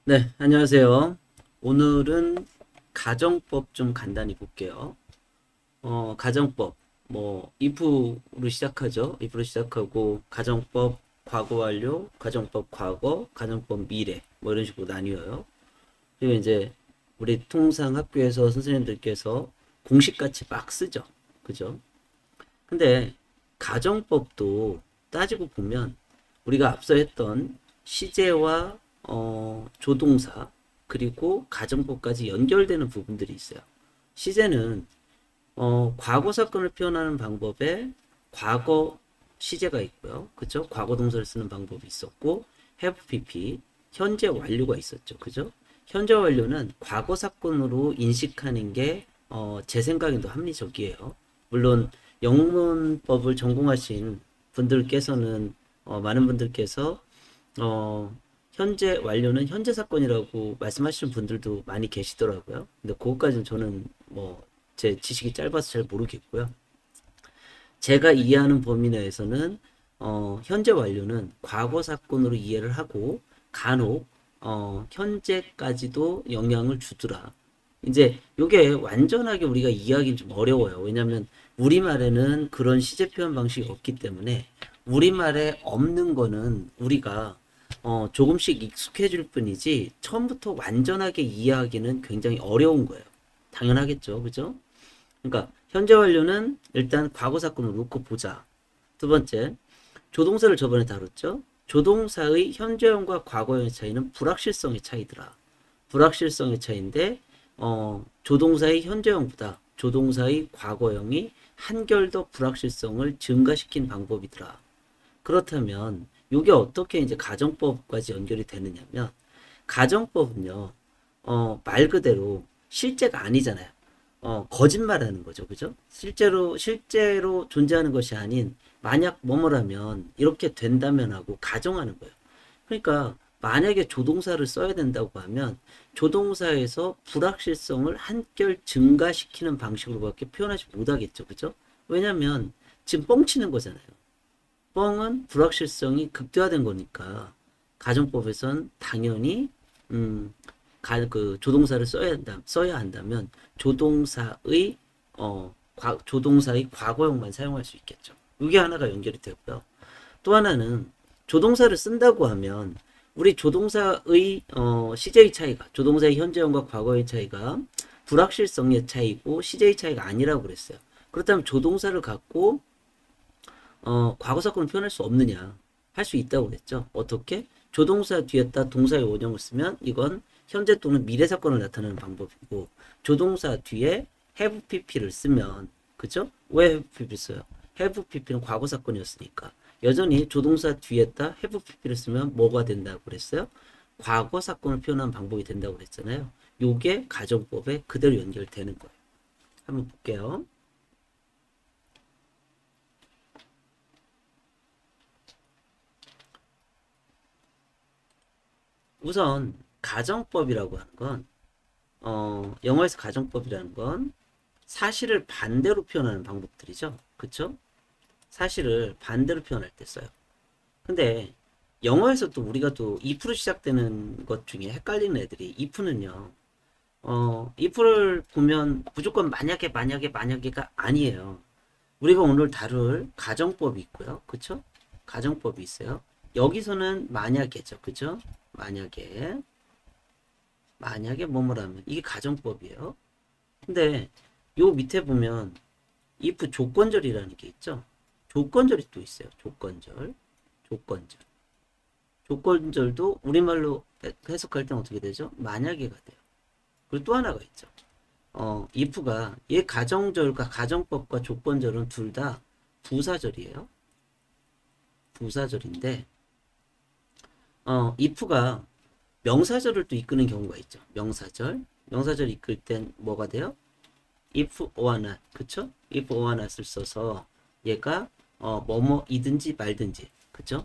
네, 안녕하세요. 오늘은 가정법 좀 간단히 볼게요. 가정법, if로 시작하죠. if로 시작하고, 가정법 과거 완료, 가정법 과거, 가정법 미래, 뭐 이런 식으로 나뉘어요. 그리고 이제, 우리 통상 학교에서 선생님들께서 공식같이 막 쓰죠. 그죠? 근데, 가정법도 따지고 보면, 우리가 앞서 했던 시제와 조동사 그리고 가정법까지 연결되는 부분들이 있어요. 시제는 과거 사건을 표현하는 방법에 과거 시제가 있고요. 그죠? 과거 동사를 쓰는 방법이 있었고 have pp 현재 완료가 있었죠. 그죠? 현재 완료는 과거 사건으로 인식하는 게 제 생각에도 합리적이에요. 물론 영문법을 전공하신 분들께서는 많은 분들께서 현재 완료는 현재 사건이라고 말씀하시는 분들도 많이 계시더라고요. 근데 그것까지는 저는 제 지식이 짧아서 잘 모르겠고요. 제가 이해하는 범위 내에서는 현재 완료는 과거 사건으로 이해를 하고 간혹 현재까지도 영향을 주더라. 이제 요게 완전하게 우리가 이해하기는 좀 어려워요. 왜냐하면 우리말에는 그런 시제 표현 방식이 없기 때문에 우리말에 없는 거는 우리가 조금씩 익숙해질 뿐이지 처음부터 완전하게 이해하기는 굉장히 어려운 거예요. 당연하겠죠, 그죠? 그러니까 현재 완료는 일단 과거 사건을 놓고 보자. 두 번째, 조동사를 저번에 다뤘죠. 조동사의 현재형과 과거형의 차이는 불확실성의 차이더라. 불확실성의 차이인데 조동사의 현재형보다 조동사의 과거형이 한결 더 불확실성을 증가시킨 방법이더라. 그렇다면 이게 어떻게 이제 가정법까지 연결이 되느냐면 가정법은요 말 그대로 실제가 아니잖아요. 거짓말하는 거죠, 그죠? 실제로 존재하는 것이 아닌 만약 뭐뭐라면 이렇게 된다면 하고 가정하는 거예요. 그러니까 만약에 조동사를 써야 된다고 하면 조동사에서 불확실성을 한결 증가시키는 방식으로밖에 표현하지 못하겠죠, 그죠? 왜냐하면 지금 뻥치는 거잖아요. 뻥은 불확실성이 극대화된 거니까 가정법에선 당연히 음, 그 조동사를 써야 한다면 조동사의 조동사의 과거형만 사용할 수 있겠죠. 이게 하나가 연결이 되고요. 또 하나는 조동사를 쓴다고 하면 우리 조동사의 시제의 차이가 조동사의 현재형과 과거의 차이가 불확실성의 차이고 시제의 차이가 아니라고 그랬어요. 그렇다면 조동사를 갖고 과거 사건을 표현할 수 없느냐? 할 수 있다고 그랬죠. 어떻게? 조동사 뒤에다 동사의 원형을 쓰면 이건 현재 또는 미래 사건을 나타내는 방법이고 조동사 뒤에 have pp를 쓰면 그죠? 왜 have pp 써요? have pp는 과거 사건이었으니까 여전히 조동사 뒤에다 have pp를 쓰면 뭐가 된다고 그랬어요? 과거 사건을 표현한 방법이 된다고 그랬잖아요. 요게 가정법에 그대로 연결되는 거예요. 한번 볼게요. 우선 가정법이라고 하는 건 영어에서 가정법이라는 건 사실을 반대로 표현하는 방법들이죠. 그쵸? 사실을 반대로 표현할 때 써요. 근데 영어에서 또 우리가 또 if로 시작되는 것 중에 헷갈리는 애들이 if는요. if를 보면 무조건 만약에가 아니에요. 우리가 오늘 다룰 가정법이 있고요. 그쵸? 가정법이 있어요. 여기서는 만약에죠. 그죠? 만약에 뭐뭐라면 이게 가정법이에요. 근데 요 밑에 보면 if 조건절이라는 게 있죠. 조건절이 또 있어요. 조건절. 조건절도 우리말로 해석할 땐 어떻게 되죠? 만약에가 돼요. 그리고 또 하나가 있죠. if가 얘 가정절과 가정법과 조건절은 둘 다 부사절이에요. 부사절인데 if가 명사절을 또 이끄는 경우가 있죠. 명사절 이끌 땐 뭐가 돼요? if or not, 그쵸? if or not을 써서 얘가 뭐뭐이든지 말든지, 그쵸?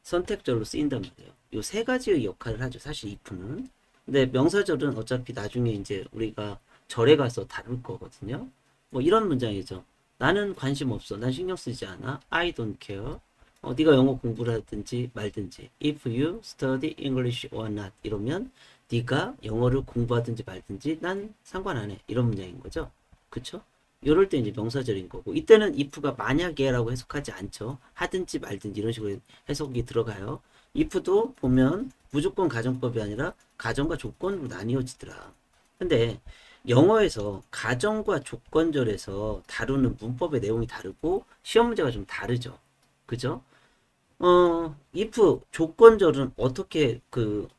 선택절로 쓰인단 말이에요. 요 세 가지의 역할을 하죠. 사실 if는. 근데 명사절은 어차피 나중에 이제 우리가 절에 가서 다룰 거거든요. 뭐 이런 문장이죠. 나는 관심 없어. 난 신경 쓰지 않아. I don't care. 네가 영어 공부를 하든지 말든지 if you study English or not 이러면 네가 영어를 공부하든지 말든지 난 상관 안 해. 이런 문장인 거죠. 그쵸? 이럴 때 이제 명사절인 거고 이때는 if가 만약에라고 해석하지 않죠. 하든지 말든지 이런 식으로 해석이 들어가요. if도 보면 무조건 가정법이 아니라 가정과 조건으로 나뉘어지더라. 근데 영어에서 가정과 조건절에서 다루는 문법의 내용이 다르고 시험 문제가 좀 다르죠. 그죠? if 조건절은 어떻게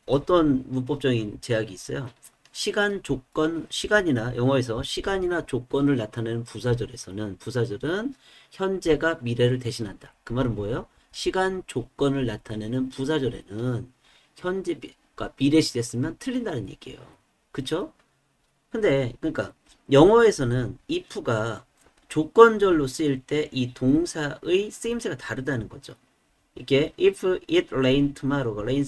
어떤 문법적인 제약이 있어요? 시간, 조건, 시간이나 영어에서 시간이나 조건을 나타내는 부사절은 현재가 미래를 대신한다. 그 말은 뭐예요? 시간, 조건을 나타내는 부사절에는 그러니까 미래 시제 쓰면 틀린다는 얘기예요. 그쵸? 근데 그러니까 영어에서는 if가 조건절로 쓰일 때 이 동사의 쓰임새가 다르다는 거죠. 이게 if it rains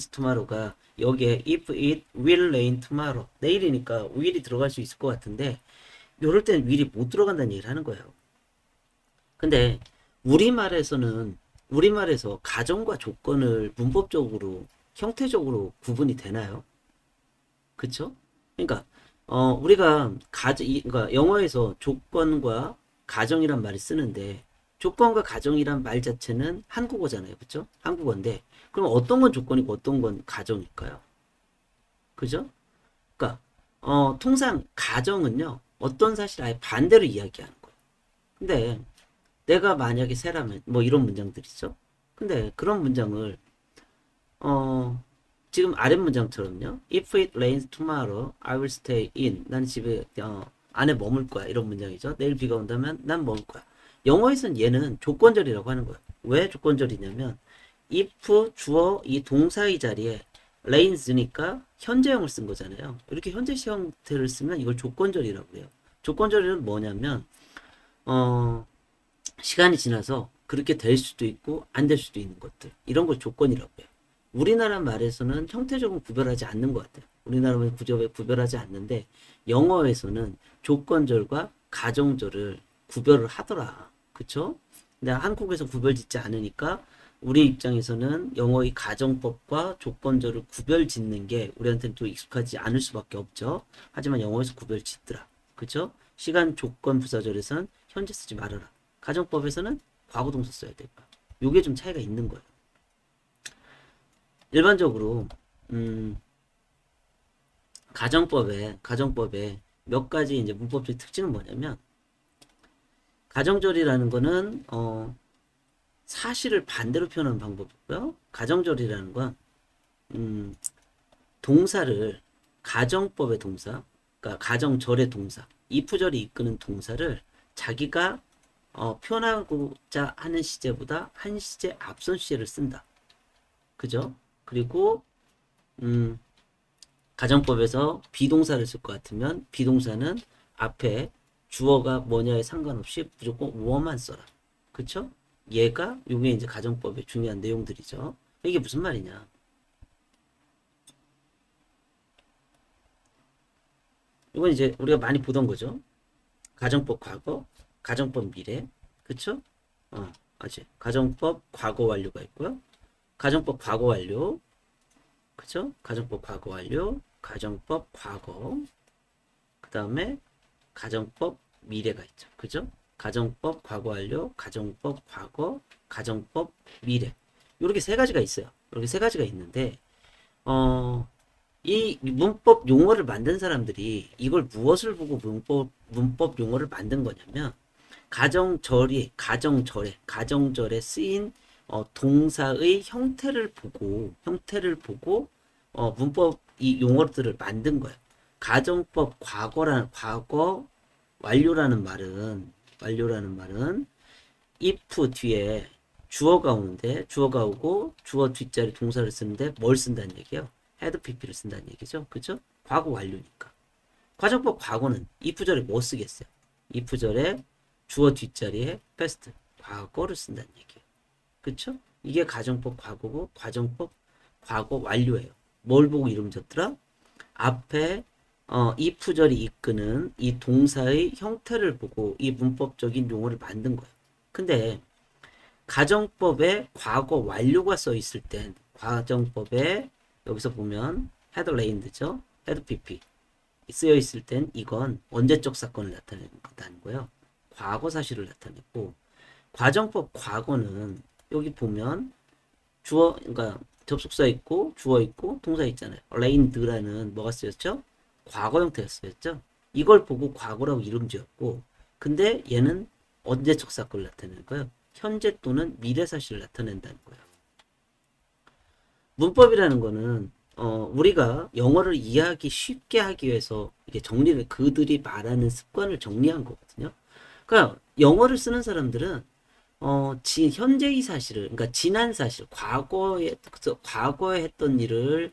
tomorrow가 여기에 if it will rain tomorrow 내일이니까 will이 들어갈 수 있을 것 같은데 이럴 때는 will이 못 들어간다는 얘기를 하는 거예요. 근데 우리말에서 가정과 조건을 문법적으로 형태적으로 구분이 되나요? 그쵸? 그러니까 우리가 그러니까 영어에서 조건과 가정이란 말을 쓰는데 조건과 가정이란 말 자체는 한국어잖아요. 그쵸? 한국어인데 그럼 어떤 건 조건이고 어떤 건 가정일까요? 그죠? 그러니까 통상 가정은요. 어떤 사실 아예 반대로 이야기하는 거예요. 근데 내가 만약에 새라면 뭐 이런 문장들이죠. 근데 그런 문장을 어, 지금 아랫 문장처럼요. If it rains tomorrow, I will stay in. 난 집에 안에 머물 거야. 이런 문장이죠. 내일 비가 온다면 난 머물 거야. 영어에서는 얘는 조건절이라고 하는 거예요. 왜 조건절이냐면 if 주어 이 동사의 자리에 rains니까 현재형을 쓴 거잖아요. 이렇게 현재 시 형태를 쓰면 이걸 조건절이라고 해요. 조건절은 뭐냐면 어, 시간이 지나서 그렇게 될 수도 있고 안 될 수도 있는 것들 이런 걸 조건이라고 해요. 우리나라 말에서는 형태적으로 구별하지 않는 것 같아요. 우리나라 말 구별하지 않는데 영어에서는 조건절과 가정절을 구별을 하더라. 그쵸? 근데 한국에서 구별짓지 않으니까 우리 입장에서는 영어의 가정법과 조건절을 구별짓는 게 우리한테는 또 익숙하지 않을 수밖에 없죠. 하지만 영어에서 구별짓더라. 그쵸? 시간 조건 부사절에서는 현재 쓰지 말아라. 가정법에서는 과거동사 써야 되고. 요게 좀 차이가 있는 거예요. 일반적으로 가정법에 몇 가지 이제 문법적 특징은 뭐냐면 가정절이라는 거는 사실을 반대로 표현하는 방법이고요. 가정절이라는 건 동사를 가정법의 동사, 그러니까 가정절의 동사, if절이 이끄는 동사를 자기가 표현하고자 하는 시제보다 한 시제 앞선 시제를 쓴다. 그죠? 그리고 가정법에서 비동사를 쓸 것 같으면 비동사는 앞에 주어가 뭐냐에 상관없이 무조건 워만 써라. 그쵸? 얘가 요게 이제 가정법의 중요한 내용들이죠. 이게 무슨 말이냐? 이건 이제 우리가 많이 보던 거죠. 가정법 과거, 가정법 미래. 그쵸? 아직 가정법 과거 완료가 있고요. 가정법 과거 완료. 그쵸? 가정법 과거 완료, 가정법 과거, 그 다음에 가정법 미래가 있죠. 그죠? 가정법 과거 완료, 가정법 과거, 가정법 미래. 이렇게 세 가지가 있어요. 이렇게 세 가지가 있는데, 이 문법 용어를 만든 사람들이 이걸 무엇을 보고 문법 용어를 만든 거냐면, 가정절에 쓰인 동사의 형태를 보고 문법 이 용어들을 만든 거예요. 가정법 과거 완료라는 말은 if 뒤에 주어가 오는데 주어가 오고 주어 뒷자리 동사를 쓰는데 뭘 쓴다는 얘기예요? had pp를 쓴다는 얘기죠. 그죠? 과거 완료니까. 가정법 과거는 if절에 뭐 쓰겠어요? if절에 주어 뒷자리에 past 과거를 쓴다는 얘기예요. 그쵸? 이게 가정법 과거고 가정법 과거 완료예요. 뭘 보고 이름 졌더라? 앞에 if절이 이끄는 이 동사의 형태를 보고 이 문법적인 용어를 만든 거예요. 근데 가정법에 과거 완료가 써 있을 땐 가정법에 여기서 보면 had rained죠. had pp 쓰여 있을 땐 이건 언제적 사건을 나타내는 거다는 과거 사실을 나타내고 과정법 과거는 여기 보면 주어 그러니까 접속사 있고 주어 있고 동사 있잖아요. rained라는 뭐가 쓰였죠? 과거 형태가 쓰였죠. 이걸 보고 과거라고 이름 지었고 근데 얘는 언제적 사건을 나타내는 거예요. 현재 또는 미래 사실을 나타낸다는 거예요. 문법이라는 거는 우리가 영어를 이해하기 쉽게 하기 위해서 이게 정리를 그들이 말하는 습관을 정리한 거거든요. 그러니까 영어를 쓰는 사람들은 현재의 사실을 그러니까 지난 사실 과거에 했던 일을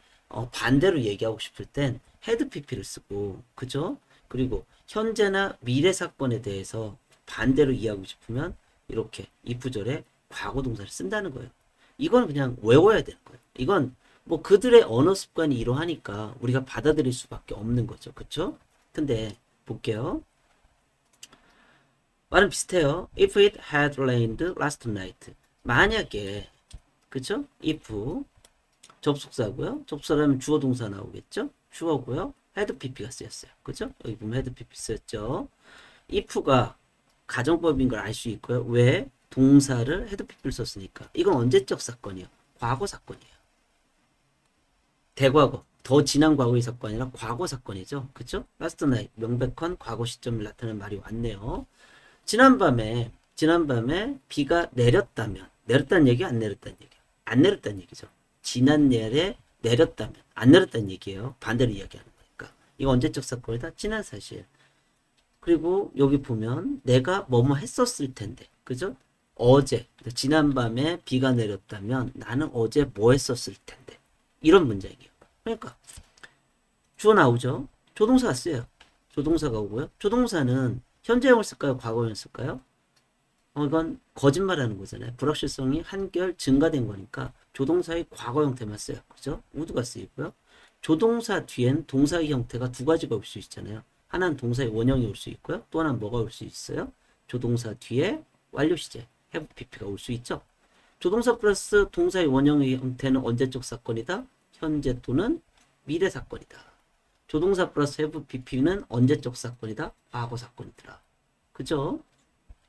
반대로 얘기하고 싶을 땐 had pp를 쓰고 그죠? 그리고 현재나 미래 사건에 대해서 반대로 이해하고 싶으면 이렇게 if 절에 과거 동사를 쓴다는 거예요. 이건 그냥 외워야 되는 거예요. 이건 뭐 그들의 언어 습관이 이러하니까 우리가 받아들일 수밖에 없는 거죠. 그쵸? 근데 볼게요. 말은 비슷해요. If it had rained last night. 만약에 그쵸? if 접속사고요. 접속사라면 주어 동사 나오겠죠? 주어고요. had pp가 쓰였어요. 그죠? 여기 보면 had pp 쓰였죠. if가 가정법인 걸 알 수 있고요. 왜? 동사를 had pp를 썼으니까. 이건 언제적 사건이에요? 과거 사건이에요. 대과거. 더 지난 과거의 사건이 아니라 과거 사건이죠. 그쵸? last night. 명백한 과거 시점을 나타내는 말이 왔네요. 지난밤에 비가 내렸다는 얘기야? 안 내렸다는 얘기야? 안 내렸다는 얘기죠. 지난 날에 내렸다면 안 내렸다는 얘기예요. 반대로 이야기하는 거니까. 이거 언제적 사건이다? 지난 사실. 그리고 여기 보면 내가 뭐뭐 했었을 텐데. 그죠? 어제 지난밤에 비가 내렸다면 나는 어제 뭐 했었을 텐데. 이런 문장이에요. 그러니까 주어 나오죠. 조동사가 쓰여요. 조동사가 오고요. 조동사는 현재형을 쓸까요? 과거형을 쓸까요? 이건 거짓말하는 거잖아요. 불확실성이 한결 증가된 거니까 조동사의 과거 형태만 써요. 그죠? would가 쓰이고요. 조동사 뒤엔 동사의 형태가 두 가지가 올 수 있잖아요. 하나는 동사의 원형이 올 수 있고요. 또 하나는 뭐가 올 수 있어요? 조동사 뒤에 완료 시제 have pp가 올 수 있죠. 조동사 플러스 동사의 원형의 형태는 언제적 사건이다? 현재 또는 미래 사건이다. 조동사 플러스 have pp는 언제적 사건이다? 과거 사건이더라. 그죠?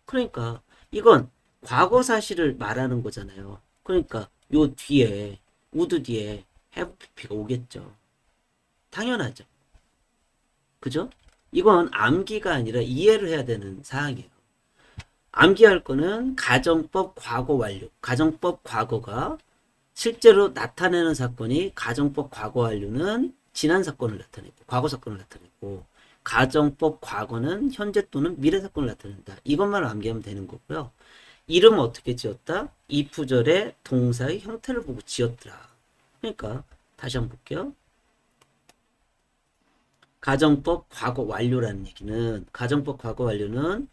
그러니까 이건 과거 사실을 말하는 거잖아요. 그러니까 요 뒤에 would 뒤에 have pp가 오겠죠. 당연하죠. 그죠? 이건 암기가 아니라 이해를 해야 되는 사항이에요. 암기할 거는 가정법 과거 완료. 가정법 과거가 실제로 나타내는 사건이 가정법 과거 완료는 지난 사건을 나타내고 과거 사건을 나타내고 가정법 과거는 현재 또는 미래 사건을 나타낸다. 이것만 암기하면 되는 거고요. 이름은 어떻게 지었다? if절의 동사의 형태를 보고 지었더라. 그러니까 다시 한번 볼게요. 가정법 과거 완료라는 얘기는 가정법 과거 완료는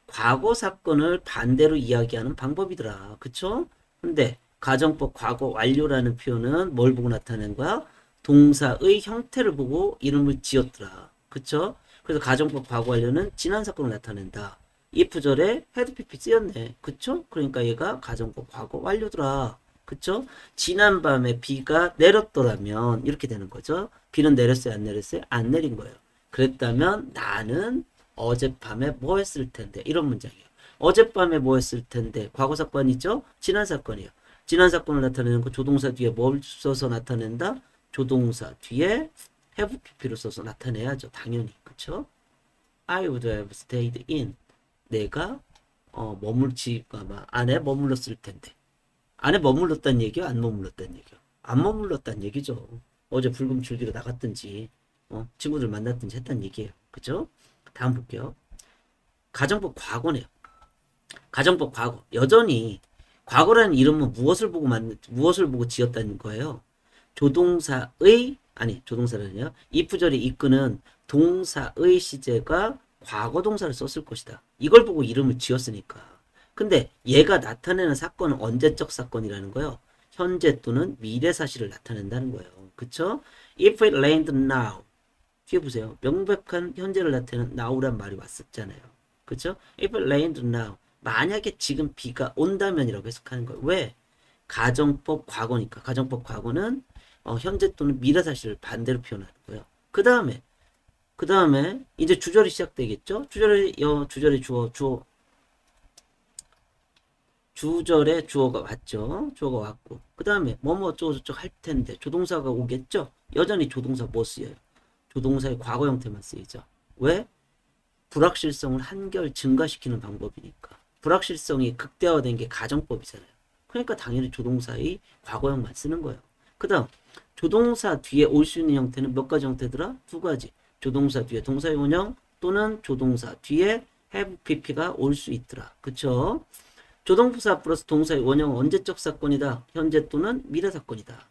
과거 사건을 반대로 이야기하는 방법이더라. 그쵸? 근데 가정법 과거 완료라는 표현은 뭘 보고 나타낸 거야? 동사의 형태를 보고 이름을 지었더라. 그쵸? 그래서 가정법 과거 완료는 지난 사건을 나타낸다. if절에 had pp 쓰였네. 그쵸? 그러니까 얘가 가정법 과거 완료더라. 그쵸? 지난밤에 비가 내렸더라면 이렇게 되는 거죠. 비는 내렸어요? 안 내렸어요? 안 내린 거예요. 그랬다면 나는 어젯밤에 뭐 했을 텐데 이런 문장이에요. 어젯밤에 뭐 했을 텐데 과거 사건이죠? 지난 사건이에요. 지난 사건을 나타내는 거 조동사 뒤에 뭘 써서 나타낸다? 조동사 뒤에 have pp를 써서 나타내야죠. 당연히. 그쵸? I would have stayed in. 내가 안에 머물렀을 텐데. 안에 머물렀다는 얘기요? 안 머물렀다는 얘기요? 안 머물렀다는 얘기죠. 어제 불금줄기로 나갔든지 친구들 만났든지 했다는 얘기예요. 그죠? 다음 볼게요. 가정법 과거네요. 가정법 과거. 여전히 과거라는 이름은 무엇을 보고 지었다는 거예요. 조동사라니요. if절이 이끄는 동사의 시제가 과거 동사를 썼을 것이다. 이걸 보고 이름을 지었으니까. 근데 얘가 나타내는 사건은 언제적 사건이라는 거예요. 현재 또는 미래 사실을 나타낸다는 거예요. 그쵸? If it rained now. 뒤에 보세요. 명백한 현재를 나타내는 now란 말이 왔었잖아요. 그쵸? If it rained now. 만약에 지금 비가 온다면이라고 해석하는 거예요. 왜? 가정법 과거니까. 가정법 과거는 현재 또는 미래 사실을 반대로 표현하는 거예요. 그 다음에 이제 주절이 시작되겠죠? 주절에 주어가 왔죠. 주어가 왔고 그 다음에 뭐뭐 어쩌고저쩌고 할 텐데 조동사가 오겠죠. 여전히 조동사 뭐 쓰여요? 조동사의 과거 형태만 쓰이죠. 왜? 불확실성을 한결 증가시키는 방법이니까. 불확실성이 극대화된 게 가정법이잖아요. 그러니까 당연히 조동사의 과거형만 쓰는 거예요. 그 다음 조동사 뒤에 올 수 있는 형태는 몇 가지 형태더라? 두 가지. 조동사 뒤에 동사의 원형 또는 조동사 뒤에 have pp가 올 수 있더라. 그쵸? 조동사 플러스 동사의 원형은 언제적 사건이다. 현재 또는 미래 사건이다.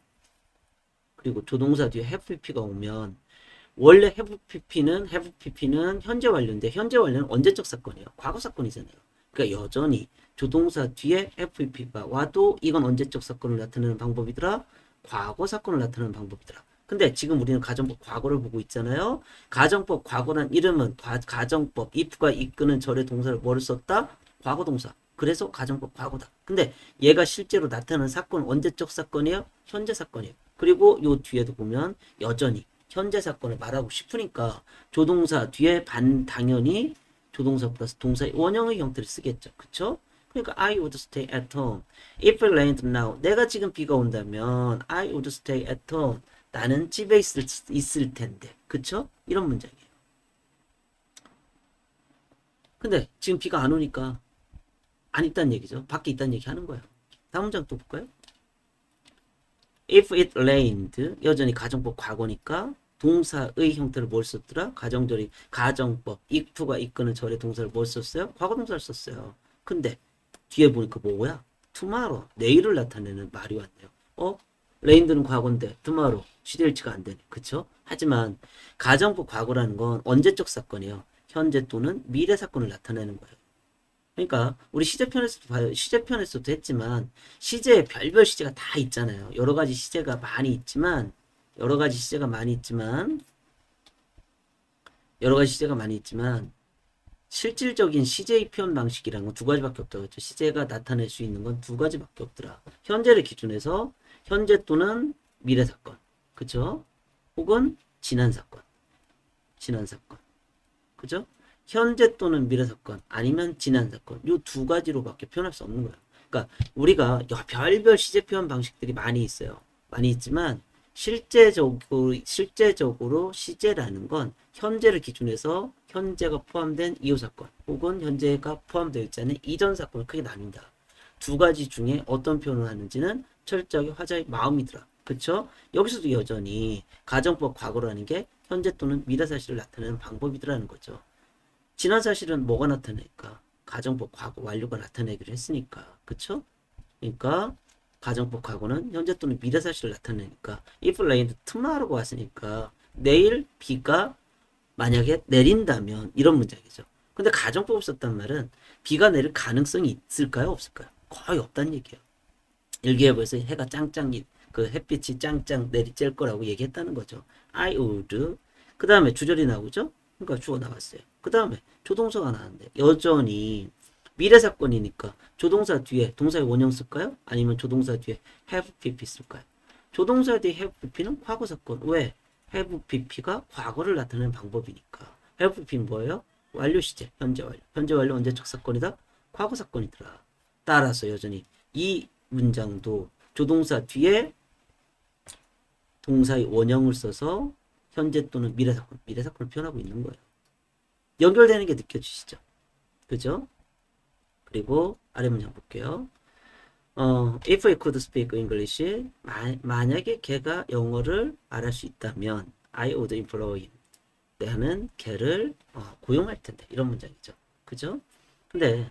그리고 조동사 뒤에 have pp가 오면 원래 have pp는 현재 완료인데 현재 완료는 언제적 사건이에요. 과거 사건이잖아요. 그러니까 여전히 조동사 뒤에 have pp가 와도 이건 언제적 사건을 나타내는 방법이더라. 과거 사건을 나타내는 방법이더라. 근데 지금 우리는 가정법 과거를 보고 있잖아요. 가정법 과거란 이름은 가정법 if가 이끄는 절의 동사를 뭐를 썼다? 과거 동사. 그래서 가정법 과거다. 근데 얘가 실제로 나타나는 사건은 언제적 사건이에요? 현재 사건이에요. 그리고 요 뒤에도 보면 여전히 현재 사건을 말하고 싶으니까 조동사 뒤에 당연히 조동사 플러스 동사의 원형의 형태를 쓰겠죠. 그쵸? 그러니까 I would stay at home. If it rained now. 내가 지금 비가 온다면 I would stay at home. 나는 집에 있을 텐데. 그쵸? 이런 문장이에요. 근데 지금 비가 안 오니까 안 있다는 얘기죠. 밖에 있다는 얘기 하는 거예요. 다음 문장 또 볼까요? If it rained. 여전히 가정법 과거니까 동사의 형태를 뭘 썼더라? 가정법 if가 이끄는 절의 동사를 뭘 썼어요? 과거 동사를 썼어요. 근데 뒤에 보니까 뭐야? tomorrow 내일을 나타내는 말이 왔네요. rained는 과거인데 tomorrow 시대일치가 안 되네. 그쵸? 하지만 가정법 과거라는 건 언제적 사건이에요. 현재 또는 미래 사건을 나타내는 거예요. 그러니까 우리 시제편에서도 봐요. 시제편에서도 했지만 시제에 별별 시제가 다 있잖아요. 여러 가지 시제가 많이 있지만 실질적인 시제의 표현 방식이라는 건 두 가지밖에 없다고 했죠. 시제가 나타낼 수 있는 건 두 가지밖에 없더라. 현재를 기준해서 현재 또는 미래 사건, 그쵸? 혹은 지난 사건, 그죠? 현재 또는 미래 사건 아니면 지난 사건 요 두 가지로밖에 표현할 수 없는 거예요. 그러니까 우리가 별별 시제 표현 방식들이 많이 있어요. 많이 있지만 실제적으로 시제라는 건 현재를 기준해서 현재가 포함된 이후 사건 혹은 현재가 포함되어 있지 않은 이전 사건을 크게 나뉜다. 두 가지 중에 어떤 표현을 하는지는 철저하게 화자의 마음이더라. 그쵸? 여기서도 여전히 가정법 과거라는 게 현재 또는 미래 사실을 나타내는 방법이더라는 거죠. 지난 사실은 뭐가 나타낼까? 가정법 과거 완료가 나타내기로 했으니까. 그쵸? 그러니까 가정법 과거는 현재 또는 미래 사실을 나타내니까 if rained tomorrow가 왔으니까 내일 비가 만약에 내린다면 이런 문장이죠. 근데 가정법을 썼단 말은 비가 내릴 가능성이 있을까요? 없을까요? 거의 없다는 얘기예요. 일기예보에서 해가 햇빛이 짱짱 내리쬐을 거라고 얘기했다는 거죠. I would. 그 다음에 주절이 나오죠? 그러니까 주어 나왔어요. 그 다음에 조동사가 나왔는데 여전히 미래 사건이니까 조동사 뒤에 동사의 원형 쓸까요? 아니면 조동사 뒤에 have pp 쓸까요? 조동사 뒤에 have pp는 과거 사건. 왜? have pp가 과거를 나타내는 방법이니까. have pp는 뭐예요? 완료 시제, 현재 완료. 현재 완료 언제적 사건이다? 과거 사건이더라. 따라서 여전히 이 문장도 조동사 뒤에 동사의 원형을 써서 현재 또는 미래 사건을 표현하고 있는 거예요. 연결되는 게 느껴지시죠? 그죠? 그리고 아래 문장 볼게요. If he could speak English, 만약에 걔가 영어를 말할 수 있다면 I would employ him. 나는 걔를 고용할 텐데. 이런 문장이죠. 그죠? 근데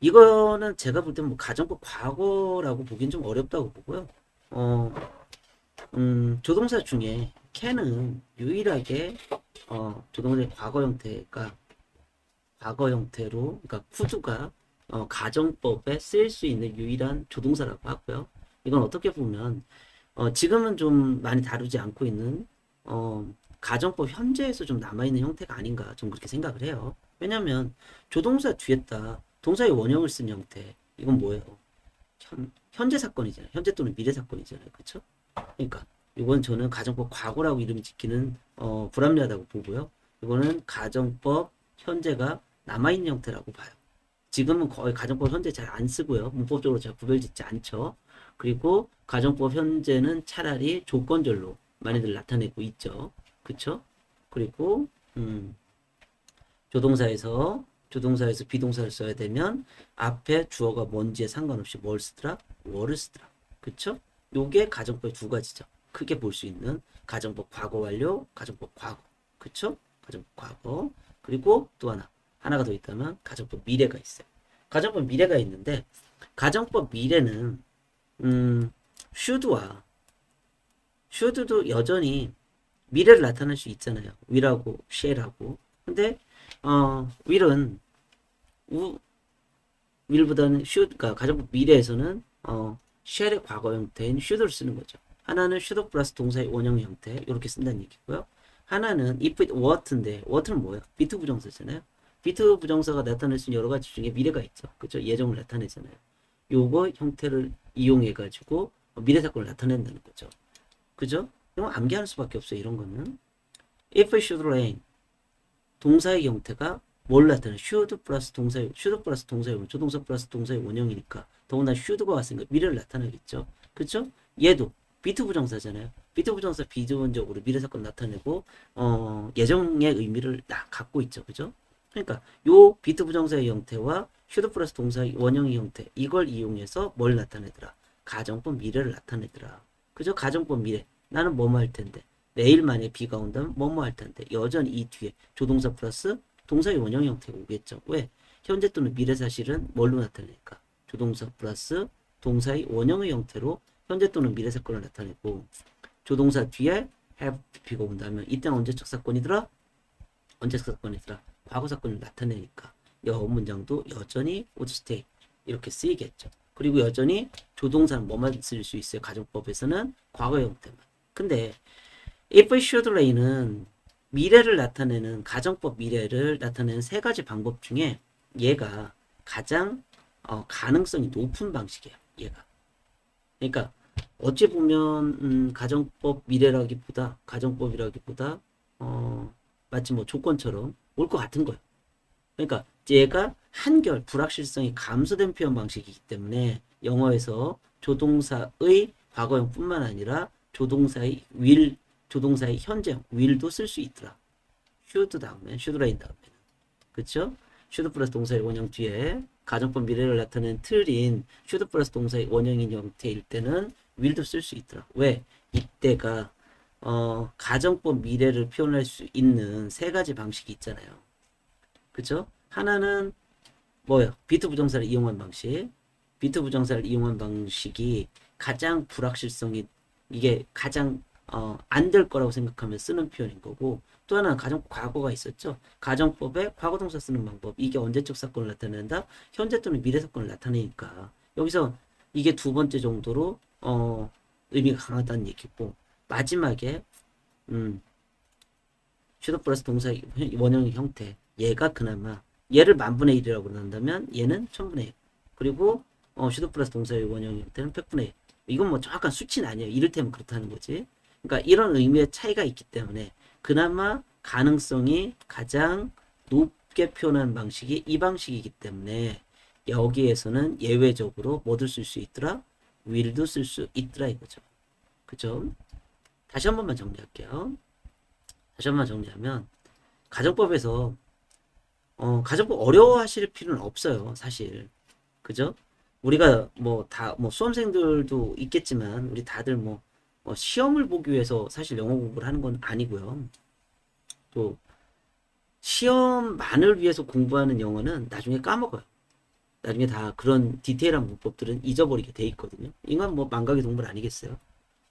이거는 제가 볼 때 뭐 가정법 과거라고 보기엔 좀 어렵다고 보고요. 조동사 중에 can은 유일하게 조동사의 과거 형태로 그러니까 could가 가정법에 쓰일 수 있는 유일한 조동사라고 하고요. 이건 어떻게 보면 지금은 좀 많이 다루지 않고 있는 가정법 현재에서 좀 남아있는 형태가 아닌가 좀 그렇게 생각을 해요. 왜냐면 조동사 뒤에다 동사의 원형을 쓴 형태. 이건 뭐예요? 현재 사건이잖아요. 현재 또는 미래 사건이잖아요. 그쵸? 그러니까 이건 저는 가정법 과거라고 이름 짓기는 불합리하다고 보고요. 이거는 가정법 현재가 남아있는 형태라고 봐요. 지금은 거의 가정법 현재 잘 안 쓰고요. 문법적으로 잘 구별짓지 않죠. 그리고 가정법 현재는 차라리 조건절로 많이들 나타내고 있죠. 그쵸? 그리고 조동사에서 비동사를 써야 되면 앞에 주어가 뭔지에 상관없이 뭘 쓰더라? 뭐를 쓰더라. 그쵸? 요게 가정법 두 가지죠. 크게 볼 수 있는 가정법 과거 완료, 가정법 과거. 그쵸? 가정법 과거. 그리고 또 하나가 더 있다면 가정법 미래가 있어요. 가정법 미래가 있는데 가정법 미래는 should도 여전히 미래를 나타낼 수 있잖아요. will하고 shall하고. 근데 will은 will보다는 should가 가정법 미래에서는 shall의 과거 형태인 should를 쓰는 거죠. 하나는 should 플러스 동사의 원형 형태 이렇게 쓴다는 얘기고요. 하나는 if it were인데 were는 뭐예요? be2 부정사잖아요. be2 부정사가 나타낼 수 있는 여러 가지 중에 미래가 있죠. 그죠? 예정을 나타내잖아요. 요거 형태를 이용해 가지고 미래 사건을 나타낸다는 거죠. 그죠? 이건 암기할 수밖에 없어요. 이런 거는 if it should rain 동사의 형태가 뭘 나타내? should 플러스 동사의 조동사 플러스 동사의 원형이니까 더구나 should가 왔으니까 미래를 나타내겠죠. 그쵸? 얘도 be2 부정사잖아요. be2 부정사 비전적으로 미래 사건 나타내고 예정의 의미를 갖고 있죠. 그죠? 그러니까 요 be2 부정사의 형태와 should 플러스 동사의 원형의 형태 이걸 이용해서 뭘 나타내더라? 가정법 미래를 나타내더라. 그죠? 가정법 미래. 나는 뭐뭐 할 텐데. 내일 만에 비가 온다면 뭐뭐 할 텐데. 여전히 이 뒤에 조동사 플러스 동사의 원형 형태가 오겠죠. 왜? 현재 또는 미래 사실은 뭘로 나타내니까? 조동사 플러스 동사의 원형의 형태로 현재 또는 미래 사건을 나타내고 조동사 뒤에 have 비가 온다면 이때는 언제적 사건이더라? 언제적 사건이더라? 과거 사건을 나타내니까 여 문장도 여전히 would stay 이렇게 쓰이겠죠. 그리고 여전히 조동사는 뭐만 쓸 수 있어요? 가정법에서는 과거 형태만. 근데 if it should rain은 미래를 나타내는 가정법 미래를 나타내는 세 가지 방법 중에 얘가 가장 가능성이 높은 방식이에요. 얘가. 그러니까 어찌 보면 가정법이라기보다 마치 뭐 조건처럼 올 것 같은 거예요. 그러니까 얘가 한결 불확실성이 감소된 표현 방식이기 때문에 영어에서 조동사의 과거형뿐만 아니라 조동사의 현재형 will도 쓸 수 있더라. should 다음에 should rain 다음에는 그쵸? should 플러스 동사의 원형 뒤에 가정법 미래를 나타내는 틀인 should 플러스 동사의 원형인 형태일 때는 will도 쓸 수 있더라. 왜? 이때가 가정법 미래를 표현할 수 있는 세 가지 방식이 있잖아요. 그쵸? 하나는 뭐예요? be2 부정사를 이용한 방식. be2 부정사를 이용한 방식이 가장 불확실성이 이게 가장 안 될 거라고 생각하면 쓰는 표현인 거고 또 하나는 과거가 있었죠. 가정법에 과거동사 쓰는 방법. 이게 언제적 사건을 나타낸다? 현재 또는 미래 사건을 나타내니까 여기서 이게 두 번째 정도로 의미가 강하다는 얘기고 마지막에 should 플러스 동사의 원형 형태 얘가 그나마 얘를 만분의 1이라고 한다면 얘는 천분의 1 그리고 should 플러스 동사의 원형 형태는 백분의 1 이건 뭐 정확한 수치는 아니에요. 이를테면 그렇다는 거지. 그러니까 이런 의미의 차이가 있기 때문에 그나마 가능성이 가장 높게 표현한 방식이 이 방식이기 때문에 여기에서는 예외적으로 뭐를 쓸 수 있더라? will도 쓸 수 있더라 이거죠. 그죠? 다시 한 번만 정리할게요. 다시 한 번만 정리하면 가정법에서 가정법 어려워하실 필요는 없어요. 사실. 그죠? 우리가 수험생들도 있겠지만 우리 다들 시험을 보기 위해서 사실 영어 공부를 하는 건 아니고요. 또 시험만을 위해서 공부하는 영어는 나중에 까먹어요. 나중에 다 그런 디테일한 문법들은 잊어버리게 돼 있거든요. 이건 망각의 동물 아니겠어요?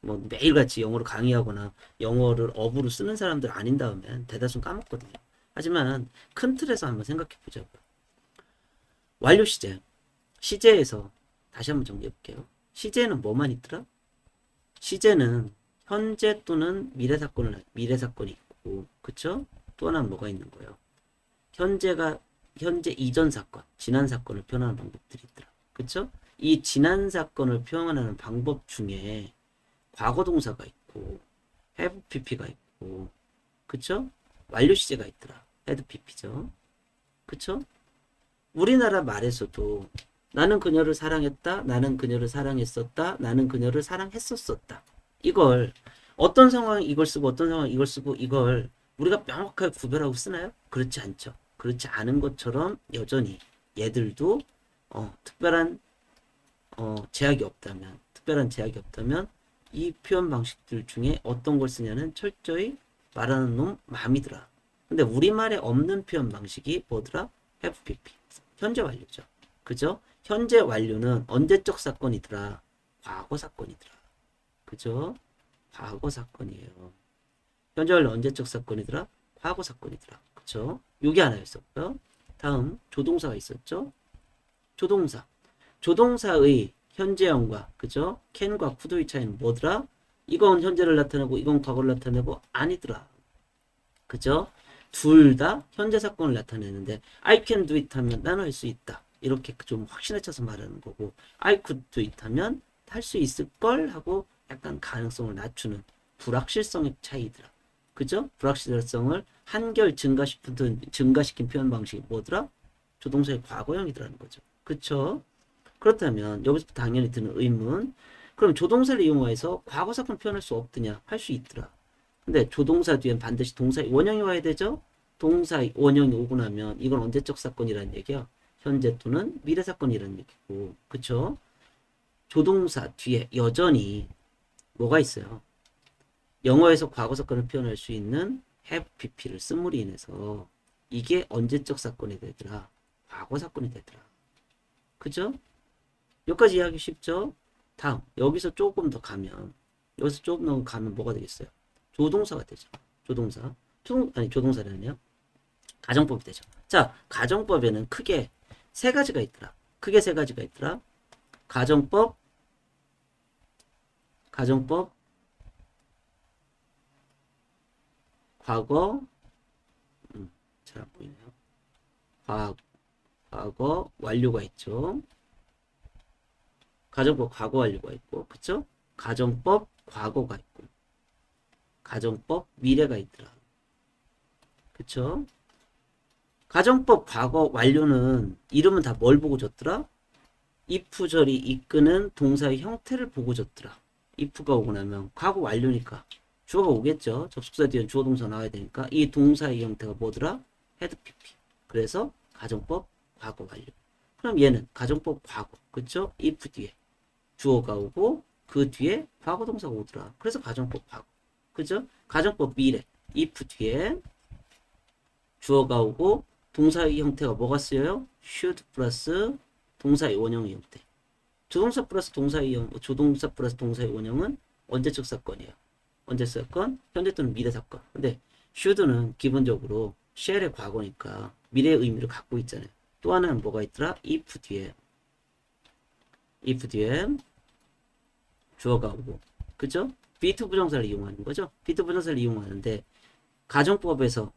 매일같이 영어를 강의하거나 영어를 어부로 쓰는 사람들 아닌 다음엔 대다수 까먹거든요. 하지만 큰 틀에서 한번 생각해 보자고요. 완료 시제. 시제에서 다시 한번 정리해 볼게요. 시제는 뭐만 있더라? 시제는 현재 또는 미래 사건이 있고, 그쵸? 또 하나는 뭐가 있는 거예요? 현재가 현재 이전 사건, 지난 사건을 표현하는 방법들이 있더라. 그쵸? 이 지난 사건을 표현하는 방법 중에 과거 동사가 있고 have pp가 있고 그쵸? 완료 시제가 있더라. had pp죠. 그쵸? 우리나라 말에서도 나는 그녀를 사랑했다. 나는 그녀를 사랑했었다. 나는 그녀를 사랑했었었다. 이걸 어떤 상황 이걸 쓰고 어떤 상황 이걸 쓰고 이걸 우리가 명확하게 구별하고 쓰나요? 그렇지 않죠. 그렇지 않은 것처럼 여전히 얘들도 특별한 특별한 제약이 없다면 이 표현 방식들 중에 어떤 걸 쓰냐는 철저히 말하는 놈 맘이더라. 근데 우리말에 없는 표현 방식이 뭐더라? have pp. 현재 완료죠. 그죠? 현재 완료는 언제적 사건이더라? 과거 사건이더라. 그죠? 과거 사건이에요. 현재 완료 언제적 사건이더라? 과거 사건이더라. 그쵸? 요게 하나 있었고요. 다음 조동사가 있었죠. 조동사. 조동사의 현재형과 그죠? can과 could의 차이는 뭐더라? 이건 현재를 나타내고 이건 과거를 나타내고 아니더라. 그죠? 둘 다 현재 사건을 나타내는데 I can do it 하면 나는 할 수 있다. 이렇게 좀 확신에 차서 말하는 거고 I could do it 하면 할 수 있을 걸 하고 약간 가능성을 낮추는 불확실성의 차이더라. 그죠? 불확실성을 한결 증가시킨 표현 방식이 뭐더라? 조동사의 과거형이더라는 거죠. 그쵸? 그렇다면 여기서 당연히 드는 의문 그럼 조동사를 이용해서 과거 사건을 표현할 수 없느냐? 할 수 있더라. 근데 조동사 뒤엔 반드시 동사의 원형이 와야 되죠? 동사의 원형이 오고 나면 이건 언제적 사건이라는 얘기야. 현재 또는 미래 사건이라는 얘기고. 그쵸? 조동사 뒤에 여전히 뭐가 있어요? 영어에서 과거 사건을 표현할 수 있는 have pp를 쓴물로 인해서 이게 언제적 사건이 되더라? 과거 사건이 되더라. 그죠? 여기까지 이해하기 쉽죠? 다음 여기서 조금 더 가면 뭐가 되겠어요? 조동사가 되죠. 조동사라네요. 가정법이 되죠. 자, 가정법에는 크게 세 가지가 있더라. 가정법, 과거, 잘 안 보이네요. 과거 완료가 있죠. 가정법 과거 완료가 있고, 그쵸? 가정법 과거가 있고, 가정법 미래가 있더라. 그쵸? 가정법 과거 완료는 이름은 다 뭘 보고 줬더라? if절이 이끄는 동사의 형태를 보고 줬더라. if가 오고 나면 과거 완료니까 주어가 오겠죠. 접속사 뒤에 주어 동사 나와야 되니까 이 동사의 형태가 뭐더라? had pp. 그래서 가정법 과거 완료. 그럼 얘는 가정법 과거. 그쵸? if 뒤에 주어가 오고 그 뒤에 과거 동사가 오더라. 그래서 가정법 과거. 그죠? 가정법 미래. if 뒤에 주어가 오고 동사의 형태가 뭐가 쓰여요? should 플러스 동사의 원형의 형태. 조동사 플러스 동사의 원형은 언제적 사건이에요. 언제적 사건? 현재 또는 미래 사건. 근데 should는 기본적으로 shall의 과거니까 미래의 의미를 갖고 있잖아요. 또 하나는 뭐가 있더라? if 뒤에 주어가 오고 그죠? be2 부정사를 이용하는 거죠. be2 부정사를 이용하는데 가정법에서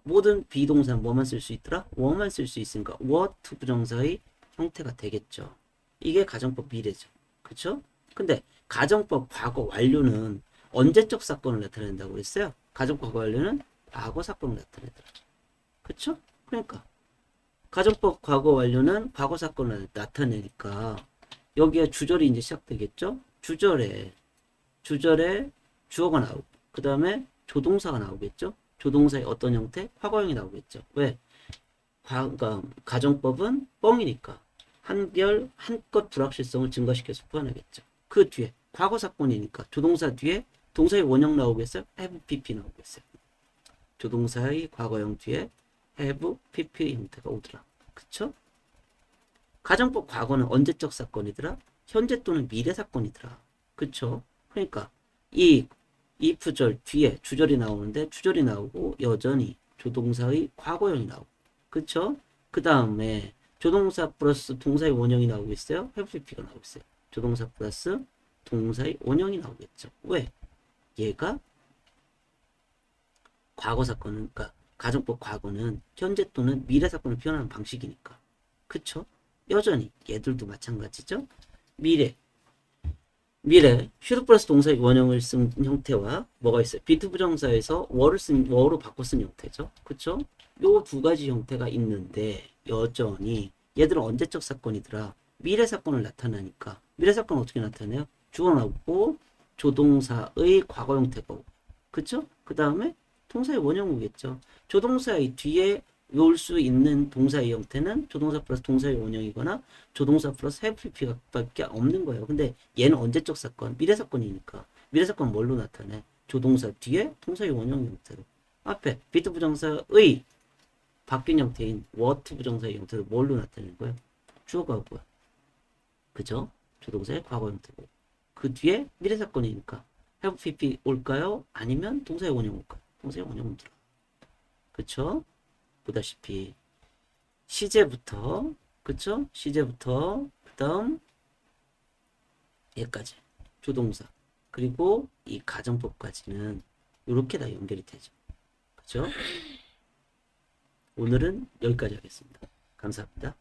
모든 비동사는 뭐만 쓸 수 있더라? 워만 쓸 수 있으니까 what 부정사의 형태가 되겠죠. 이게 가정법 미래죠. 그쵸? 근데 가정법 과거 완료는 언제적 사건을 나타낸다고 했어요? 가정법 과거 완료는 과거 사건을 나타내더라. 그쵸? 그러니까 가정법 과거 완료는 과거 사건을 나타내니까 여기에 주절이 이제 시작되겠죠? 주절에 주어가 나오고 그 다음에 조동사가 나오겠죠? 조동사의 어떤 형태? 과거형이 나오겠죠. 왜? 그러니까 가정법은 뻥이니까 한껏 불확실성을 증가시켜서 표현하겠죠. 그 뒤에 과거 사건이니까 조동사 뒤에 동사의 원형 나오겠어요? have pp 나오겠어요. 조동사의 과거형 뒤에 have pp 형태가 오더라. 그쵸? 가정법 과거는 언제적 사건이더라? 현재 또는 미래 사건이더라. 그쵸? 그러니까 이 if절 뒤에 주절이 나오는데 주절이 나오고 여전히 조동사의 과거형이 나오고 그쵸? 그 다음에 조동사 플러스 동사의 원형이 나오고 있어요. have pp가 나오고 있어요. 조동사 플러스 동사의 원형이 나오겠죠. 왜? 얘가 과거 사건은 그러니까 가정법 과거는 현재 또는 미래 사건을 표현하는 방식이니까. 그쵸? 여전히 얘들도 마찬가지죠. 미래 should 플러스 동사의 원형을 쓴 형태와 뭐가 있어요? be 부정사에서 워로 바꿔 쓴 형태죠. 그쵸? 요 두 가지 형태가 있는데 여전히 얘들은 언제적 사건이더라? 미래 사건을 나타나니까 미래 사건은 어떻게 나타나요? 주어 나오고 조동사의 과거 형태가 오고 그쵸? 그 다음에 동사의 원형 오겠죠. 조동사의 뒤에 올 수 있는 동사의 형태는 조동사 플러스 동사의 원형이거나 조동사 플러스 have pp밖에 없는 거예요. 근데 얘는 언제적 사건? 미래 사건이니까. 미래 사건 뭘로 나타내? 조동사 뒤에 동사의 원형 형태로. 앞에 be 부정사의 바뀐 형태인 what 부정사의 형태로 뭘로 나타내는 거예요? 주어가 뭐야? 그죠? 조동사의 과거 형태고. 그 뒤에 미래 사건이니까 have pp 올까요? 아니면 동사의 원형 올까요? 동사의 원형 들어. 그쵸? 보다시피 시제부터 그쵸? 시제부터 그 다음 얘까지 조동사 그리고 이 가정법까지는 이렇게 다 연결이 되죠. 그쵸? 오늘은 여기까지 하겠습니다. 감사합니다.